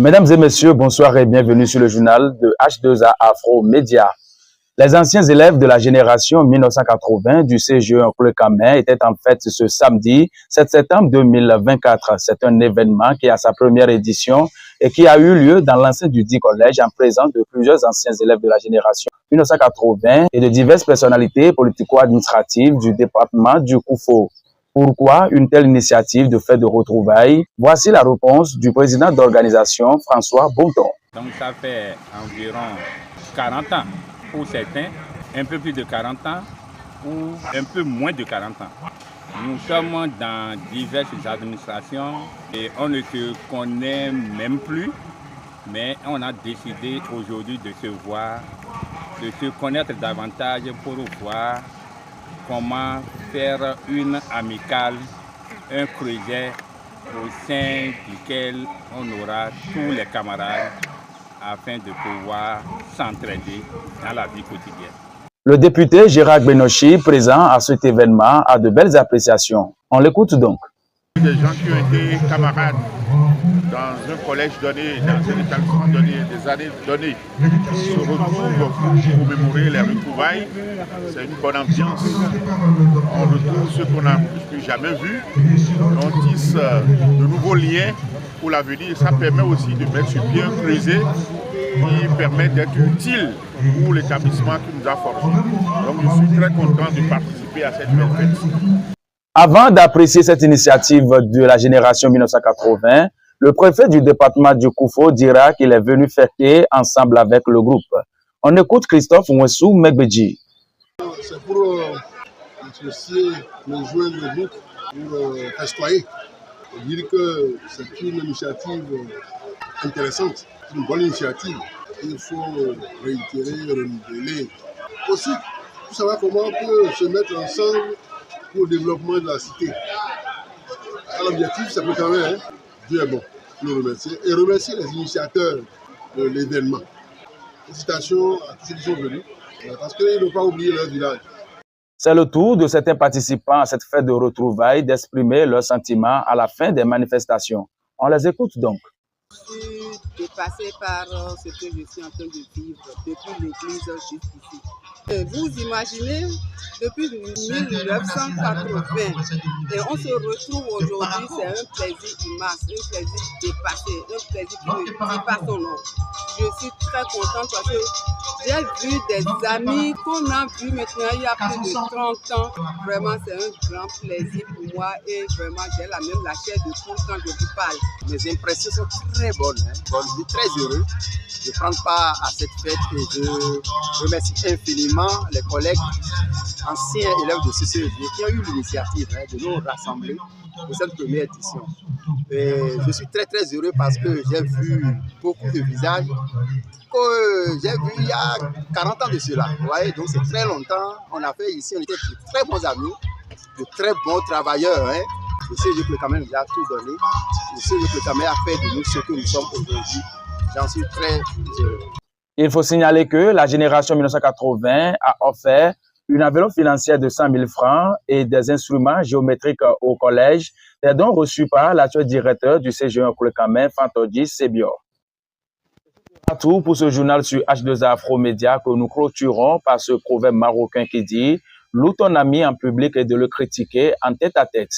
Mesdames et messieurs, bonsoir et bienvenue sur le journal de H2A Afro Média. Les anciens élèves de la génération 1980 du CGE Nkoulékamé étaient en fête ce samedi 7 septembre 2024. C'est un événement qui a sa première édition et qui a eu lieu dans l'enceinte du dit collège en présence de plusieurs anciens élèves de la génération 1980 et de diverses personnalités politico-administratives du département du Koufo. Pourquoi une telle initiative de fête de retrouvailles? Voici la réponse du président d'organisation, François Bonton. Donc ça fait environ 40 ans pour certains, un peu plus de 40 ans ou un peu moins de 40 ans. Nous sommes dans diverses administrations et on ne se connaît même plus, mais on a décidé aujourd'hui de se voir, de se connaître davantage pour voir comment faire une amicale, un projet au sein duquel on aura tous les camarades afin de pouvoir s'entraider dans la vie quotidienne. Le député Gérard Benochi, présent à cet événement, a de belles appréciations. On l'écoute donc. Des gens qui ont été camarades dans un collège donné, dans un établissement donné, des années données, se retrouvent pour commémorer les retrouvailles. C'est une bonne ambiance. On retrouve ce qu'on n'a plus jamais vu. On tisse de nouveaux liens pour l'avenir. Ça permet aussi de mettre sur pied un creuset qui permet d'être utile pour l'établissement qui nous a forgés. Donc je suis très content de participer à cette belle fête. Avant d'apprécier cette initiative de la génération 1980, le préfet du département du Koufo dira qu'il est venu fêter ensemble avec le groupe. On écoute Christophe Mwessou Megbeji. C'est pour associer les joueurs du groupe, pour festoyer. Dire que c'est une initiative intéressante, une bonne initiative. Il faut réitérer, renouveler. Aussi, pour savoir comment on peut se mettre ensemble pour le développement de la cité. L'objectif, c'est pour quand même, Dieu est bon, le remercier et remercier les initiateurs de l'événement. Félicitations à tous ceux qui sont venus, parce qu'ils n'ont pas oublié leur village. C'est le tour de certains participants à cette fête de retrouvailles d'exprimer leurs sentiments à la fin des manifestations. On les écoute donc. Je suis dépassée par ce que je suis en train de vivre depuis l'église jusqu'ici. Vous imaginez, depuis 1980, et on se retrouve aujourd'hui, c'est un plaisir immense, un plaisir dépassé, un plaisir qui ne dit pas son nom. Je suis très contente parce que j'ai vu des amis qu'on a vus maintenant il y a plus de 30 ans. Vraiment, c'est un grand plaisir pour moi et vraiment, j'ai la chair de poule quand je vous parle. Mes impressions sont très bonnes. Bon, je suis très heureux de prendre part à cette fête et je remercie infiniment les collègues anciens élèves de CCEG qui ont eu l'initiative de nous rassembler pour cette première édition. Et je suis très heureux parce que j'ai vu beaucoup de visages que j'ai vu il y a 40 ans de cela. Vous voyez, donc c'est très longtemps. On a fait ici, on était de très bons amis, de très bons travailleurs. Le CGE Nkoulékamé nous a tout donné. Le CGE Nkoulékamé a fait de nous ce que nous sommes aujourd'hui. J'en suis très heureux. Il faut signaler que la génération 1980 a offert une enveloppe financière de 100 000 francs et des instruments géométriques au collège, des dons reçus par l'actuel directeur du CGE Nkoulékamé, Fantodji Sebior. C'est tout pour ce journal sur H2A Afro Média que nous clôturons par ce proverbe marocain qui dit « Loue ton ami en public et de le critiquer en tête à tête ».